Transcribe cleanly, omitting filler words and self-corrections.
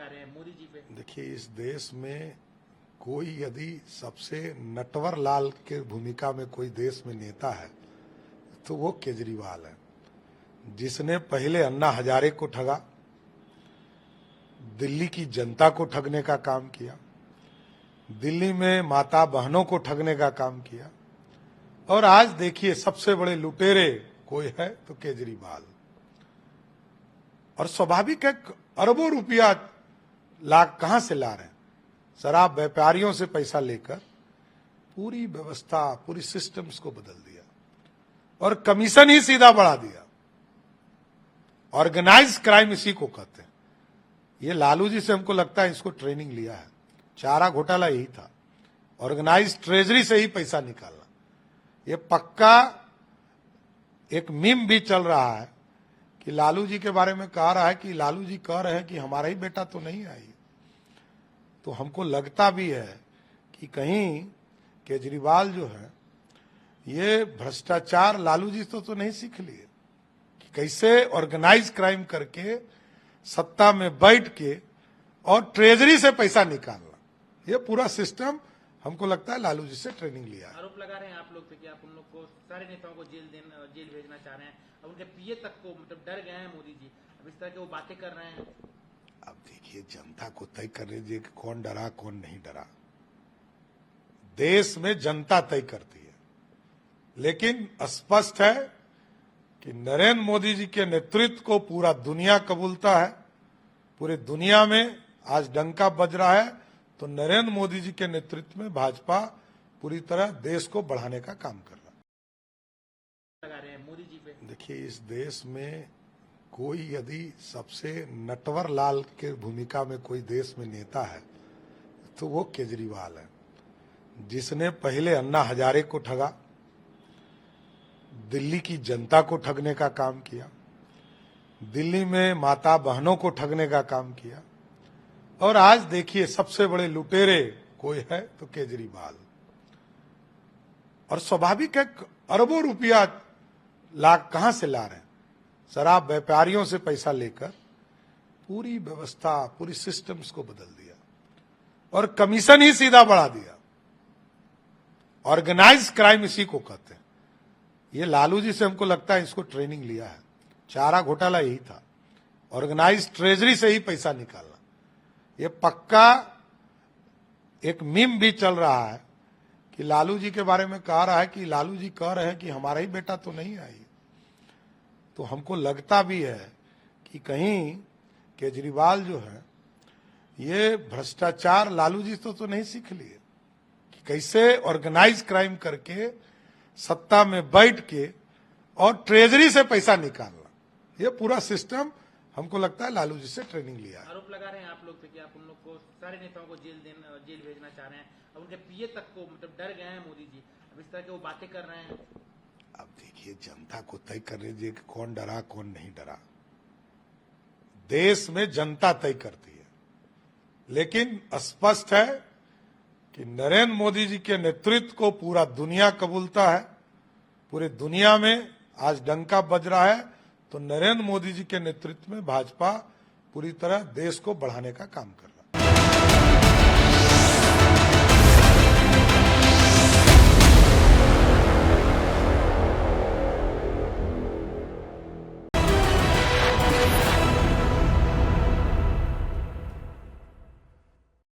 रहे हैं मोदी जी पे? देखिए, इस देश में कोई यदि सबसे नटवर लाल के भूमिका में कोई देश में नेता है तो वो केजरीवाल है, जिसने पहले अन्ना हजारे को ठगा, दिल्ली की जनता को ठगने का काम किया, दिल्ली में माता बहनों को ठगने का काम किया, और आज देखिए सबसे बड़े लुटेरे कोई है तो केजरीवाल। और स्वाभाविक है, अरबों रुपया लाख कहां से ला रहे हैं? शराब व्यापारियों से पैसा लेकर पूरी व्यवस्था, पूरी सिस्टम्स को बदल दिया और कमीशन ही सीधा बढ़ा दिया। ऑर्गेनाइज क्राइम इसी को कहते हैं। ये लालू जी से हमको लगता है इसको ट्रेनिंग लिया है। चारा घोटाला यही था, ऑर्गेनाइज ट्रेजरी से ही पैसा निकालना। ये पक्का एक मीम भी चल रहा है कि लालू जी के बारे में कह रहा है कि लालू जी कह रहे हैं कि हमारा ही बेटा तो नहीं आई। तो हमको लगता भी है कि कहीं केजरीवाल जो है ये भ्रष्टाचार लालू जी तो नहीं सीख लिए कि कैसे ऑर्गेनाइज क्राइम करके सत्ता में बैठ के और ट्रेजरी से पैसा निकालना। ये पूरा सिस्टम हमको लगता है लालू जी से ट्रेनिंग लिया है। आरोप लगा रहे हैं आप लोग कि आप उन लोग को, सारे नेताओं को जेल भेजना चाह रहे हैं। अब उनके पीए तक को मतलब डर गए हैं मोदी जी, अब इस तरह के वो बातें कर रहे हैं। अब देखिए, जनता को तय कर लीजिए कि कौन डरा कौन नहीं डरा। देश में जनता तय करती है, लेकिन स्पष्ट है कि नरेंद्र मोदी जी के नेतृत्व को पूरा दुनिया कबूलता है। पूरे दुनिया में आज डंका बज रहा है तो नरेंद्र मोदी जी के नेतृत्व में भाजपा पूरी तरह देश को बढ़ाने का काम कर रहा है। लगा रहे हैं मोदी जी पे? देखिए, इस देश में कोई यदि सबसे नटवर लाल के भूमिका में कोई देश में नेता है तो वो केजरीवाल है, जिसने पहले अन्ना हजारे को ठगा, दिल्ली की जनता को ठगने का काम किया, दिल्ली में माता बहनों को ठगने का काम किया, और आज देखिए सबसे बड़े लुटेरे कोई है तो केजरीवाल। और स्वाभाविक है, अरबों रुपया लाख कहां से ला रहे हैं? शराब व्यापारियों से पैसा लेकर पूरी व्यवस्था, पूरी सिस्टम्स को बदल दिया और कमीशन ही सीधा बढ़ा दिया। ऑर्गेनाइज क्राइम इसी को कहते हैं। ये लालू जी से हमको लगता है इसको ट्रेनिंग लिया है। चारा घोटाला यही था, ऑर्गेनाइज ट्रेजरी से ही पैसा निकालना। ये पक्का एक मीम भी चल रहा है कि लालू जी के बारे में कह रहा है कि लालू जी कह रहे हैं कि हमारा ही बेटा तो नहीं आई। तो हमको लगता भी है कि कहीं केजरीवाल जो है ये भ्रष्टाचार लालू जी तो नहीं सीख लिए कि कैसे ऑर्गेनाइज क्राइम करके सत्ता में बैठ के और ट्रेजरी से पैसा निकालना। ये पूरा सिस्टम हमको लगता है लालू जी से ट्रेनिंग लिया है। आरोप लगा रहे हैं आप लोग कि आप उन लोग को, सारे नेताओं को जेल भेजना चाह रहे हैं। अब उनके पीए तक को मतलब डर गए हैं मोदी जी, अब इस तरह के वो बातें कर रहे हैं। अब देखिए, जनता को तय कर लीजिए कि कौन डरा कौन नहीं डरा। देश में जनता तय करती है, लेकिन स्पष्ट है कि नरेंद्र मोदी जी के नेतृत्व को पूरा दुनिया कबूलता है। पूरे दुनिया में आज डंका बज रहा है तो नरेंद्र मोदी जी के नेतृत्व में भाजपा पूरी तरह देश को बढ़ाने का काम कर रहा है।